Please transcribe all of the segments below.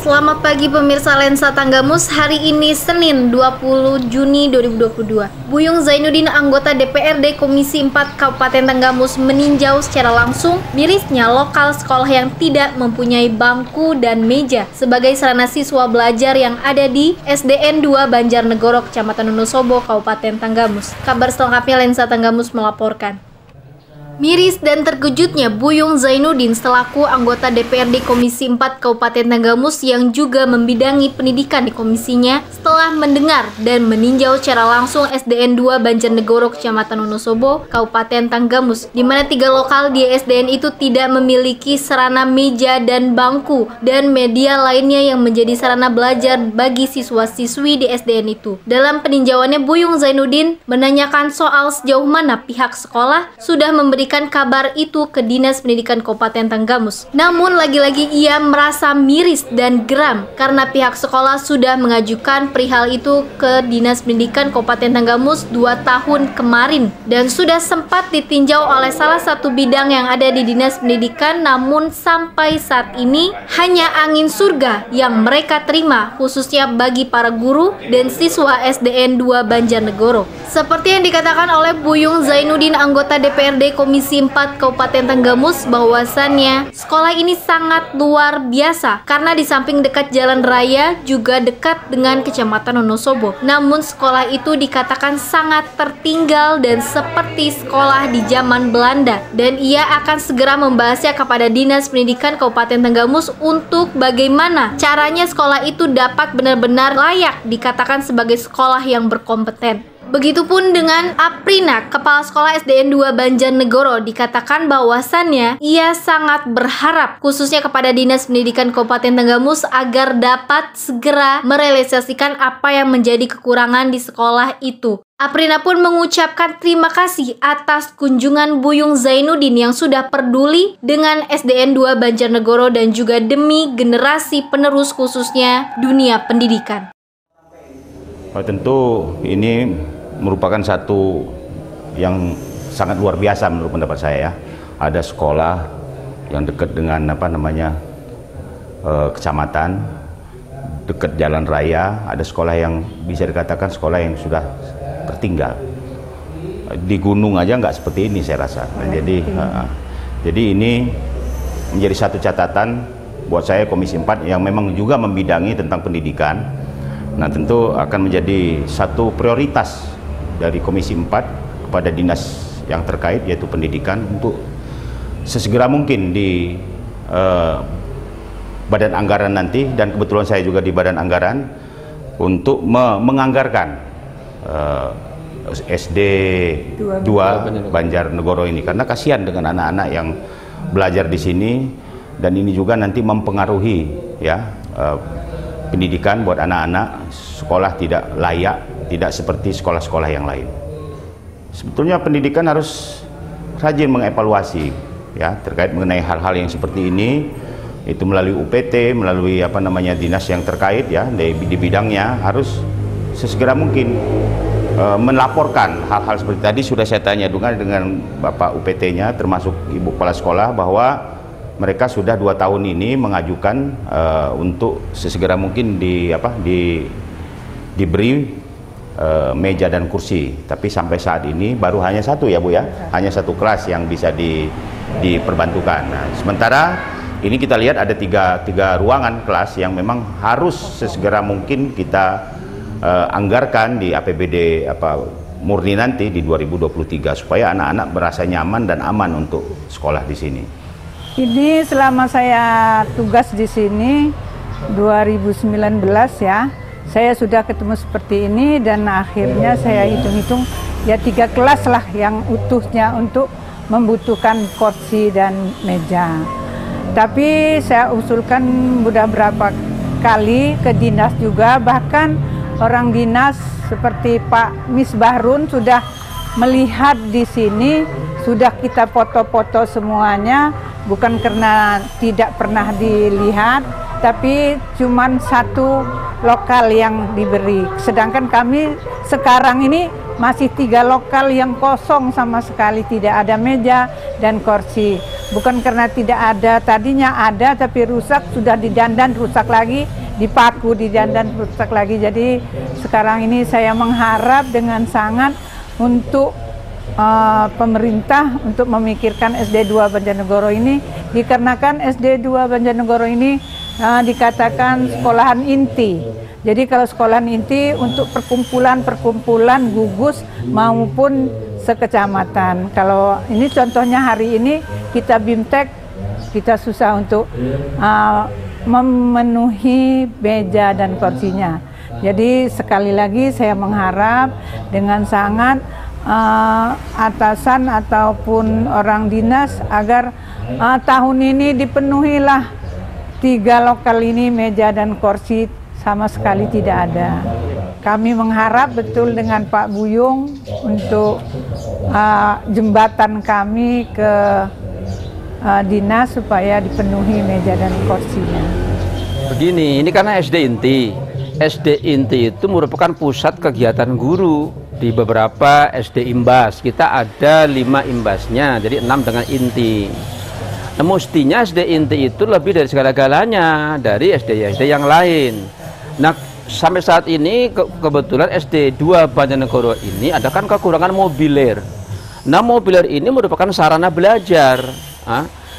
Selamat pagi pemirsa Lensa Tanggamus. Hari ini Senin 20 Juni 2022. Buyung Zainuddin, anggota DPRD Komisi 4 Kabupaten Tanggamus, meninjau secara langsung mirisnya lokal sekolah yang tidak mempunyai bangku dan meja sebagai sarana siswa belajar yang ada di SDN 2 Banjarnegoro, Kecamatan Wonosobo, Kabupaten Tanggamus. Kabar selengkapnya Lensa Tanggamus melaporkan. Miris dan terkejutnya Buyung Zainuddin selaku anggota DPRD Komisi 4 Kabupaten Tanggamus yang juga membidangi pendidikan di komisinya setelah mendengar dan meninjau secara langsung SDN 2 Banjarnegoro, Kecamatan Wonosobo, Kabupaten Tanggamus, di mana 3 lokal di SDN itu tidak memiliki sarana meja dan bangku dan media lainnya yang menjadi sarana belajar bagi siswa-siswi di SDN itu. Dalam peninjauannya, Buyung Zainuddin menanyakan soal sejauh mana pihak sekolah sudah memberikan kabar itu ke Dinas Pendidikan Kabupaten Tanggamus. Namun lagi-lagi ia merasa miris dan geram karena pihak sekolah sudah mengajukan perihal itu ke Dinas Pendidikan Kabupaten Tanggamus 2 tahun kemarin dan sudah sempat ditinjau oleh salah satu bidang yang ada di Dinas Pendidikan, namun sampai saat ini hanya angin surga yang mereka terima khususnya bagi para guru dan siswa SDN 2 Banjarnegoro. Seperti yang dikatakan oleh Buyung Zainuddin, anggota DPRD Komisi 4 Kabupaten Tanggamus, bahwasannya sekolah ini sangat luar biasa karena di samping dekat jalan raya juga dekat dengan Kecamatan Wonosobo. Namun sekolah itu dikatakan sangat tertinggal dan seperti sekolah di zaman Belanda, dan ia akan segera membahasnya kepada Dinas Pendidikan Kabupaten Tanggamus untuk bagaimana caranya sekolah itu dapat benar-benar layak dikatakan sebagai sekolah yang berkompeten. Begitupun dengan Aprina, Kepala Sekolah SDN 2 Banjarnegoro, dikatakan bahwasannya ia sangat berharap khususnya kepada Dinas Pendidikan Kabupaten Tanggamus agar dapat segera merealisasikan apa yang menjadi kekurangan di sekolah itu. Aprina pun mengucapkan terima kasih atas kunjungan Buyung Zainuddin yang sudah peduli dengan SDN 2 Banjarnegoro dan juga demi generasi penerus khususnya dunia pendidikan. Tentu ini merupakan satu yang sangat luar biasa menurut pendapat saya ya. Ada sekolah yang dekat dengan kecamatan, dekat jalan raya, ada sekolah yang bisa dikatakan sekolah yang sudah tertinggal. Di gunung aja nggak seperti ini saya rasa. Nah, jadi ini menjadi satu catatan buat saya Komisi 4 yang memang juga membidangi tentang pendidikan. Nah, tentu akan menjadi satu prioritas dari Komisi 4 kepada dinas yang terkait yaitu pendidikan untuk sesegera mungkin di badan anggaran nanti, dan kebetulan saya juga di badan anggaran, untuk menganggarkan SD 2 Banjarnegoro ini, karena kasihan dengan anak-anak yang belajar di sini, dan ini juga nanti mempengaruhi ya pendidikan buat anak-anak. Sekolah tidak layak, tidak seperti sekolah-sekolah yang lain. Sebetulnya pendidikan harus rajin mengevaluasi ya terkait mengenai hal-hal yang seperti ini, itu melalui UPT, melalui dinas yang terkait ya di bidangnya, harus sesegera mungkin melaporkan hal-hal seperti tadi. Sudah saya tanya dengan Bapak UPT-nya termasuk Ibu Kepala Sekolah bahwa mereka sudah 2 tahun ini mengajukan untuk sesegera mungkin diberi meja dan kursi, tapi sampai saat ini baru hanya satu ya Bu ya, hanya satu kelas yang bisa diperbantukan. Nah, sementara ini kita lihat ada tiga ruangan kelas yang memang harus sesegera mungkin kita anggarkan di APBD murni nanti di 2023 supaya anak-anak merasa nyaman dan aman untuk sekolah di sini. Ini selama saya tugas di sini 2019 ya, saya sudah ketemu seperti ini, dan akhirnya saya hitung-hitung ya 3 kelas lah yang utuhnya untuk membutuhkan kursi dan meja. Tapi saya usulkan sudah berapa kali ke dinas juga, bahkan orang dinas seperti Pak Misbahrun sudah melihat di sini, sudah kita foto-foto semuanya. Bukan karena tidak pernah dilihat, tapi cuman satu lokal yang diberi. Sedangkan kami sekarang ini masih 3 lokal yang kosong sama sekali, tidak ada meja dan kursi. Bukan karena tidak ada, tadinya ada tapi rusak, sudah didandan rusak lagi, dipaku didandan rusak lagi. Jadi sekarang ini saya mengharap dengan sangat untuk pemerintah untuk memikirkan SD 2 Banjarnegoro ini, dikarenakan SD 2 Banjarnegoro ini dikatakan sekolahan inti. Jadi kalau sekolahan inti untuk perkumpulan gugus maupun sekecamatan. Kalau ini contohnya hari ini kita BIMTEK, kita susah untuk memenuhi meja dan kursinya. Jadi sekali lagi saya mengharap dengan sangat atasan ataupun orang dinas agar tahun ini dipenuhilah 3 lokal ini meja dan kursi, sama sekali tidak ada. Kami mengharap betul dengan Pak Buyung untuk jembatan kami ke dinas supaya dipenuhi meja dan kursinya. Begini, ini karena SD inti. SD inti itu merupakan pusat kegiatan guru di beberapa SD imbas. Kita ada 5 imbasnya, jadi 6 dengan inti. Nah, mestinya SD inti itu lebih dari segala-galanya dari SD yang lain. Nah, sampai saat ini kebetulan SD 2 Banjarnegoro ini ada kan kekurangan mobiler. Nah, mobiler ini merupakan sarana belajar.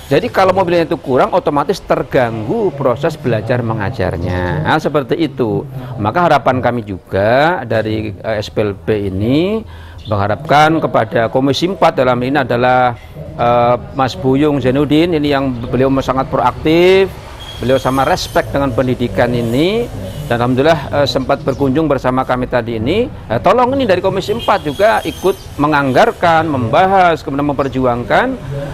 Jadi kalau mobilnya itu kurang, otomatis terganggu proses belajar mengajarnya. Nah, seperti itu. Maka harapan kami juga dari SPLB ini mengharapkan kepada Komisi 4, dalam ini adalah Mas Buyung Zainuddin, ini yang beliau sangat proaktif, beliau sama respect dengan pendidikan ini, dan alhamdulillah sempat berkunjung bersama kami tadi ini. Tolong ini dari Komisi 4 juga ikut menganggarkan, membahas, kemudian memperjuangkan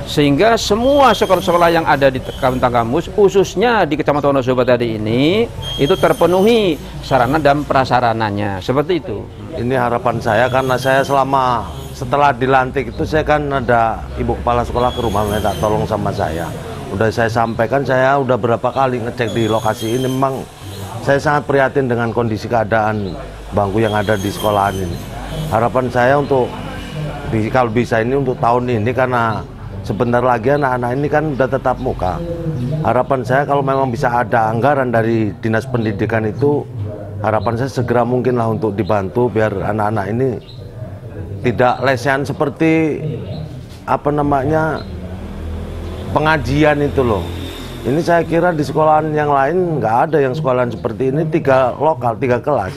sehingga semua sekolah-sekolah yang ada di Kabupaten Tanggamus, khususnya di Kecamatan Wonosobo tadi ini, itu terpenuhi sarana dan prasarananya. Seperti itu. Ini harapan saya karena saya setelah dilantik itu saya kan ada ibu kepala sekolah ke rumah minta tolong sama saya. Udah saya sampaikan, saya udah berapa kali ngecek di lokasi ini, memang saya sangat prihatin dengan kondisi keadaan bangku yang ada di sekolahan ini. Harapan saya untuk kalau bisa ini untuk tahun ini, karena sebentar lagi anak-anak ini kan udah tetap muka. Harapan saya kalau memang bisa ada anggaran dari Dinas Pendidikan itu, harapan saya segera mungkinlah untuk dibantu biar anak-anak ini tidak lesehan seperti pengajian itu loh. Ini saya kira di sekolahan yang lain nggak ada yang sekolahan seperti ini, 3 lokal, 3 kelas.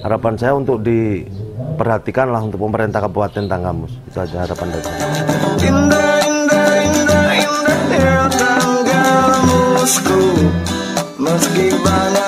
Harapan saya untuk diperhatikanlah untuk pemerintah Kabupaten Tanggamus. Itu aja harapan dari saya. Indah, indah, indah, indah, Tanggamusku, meski banyak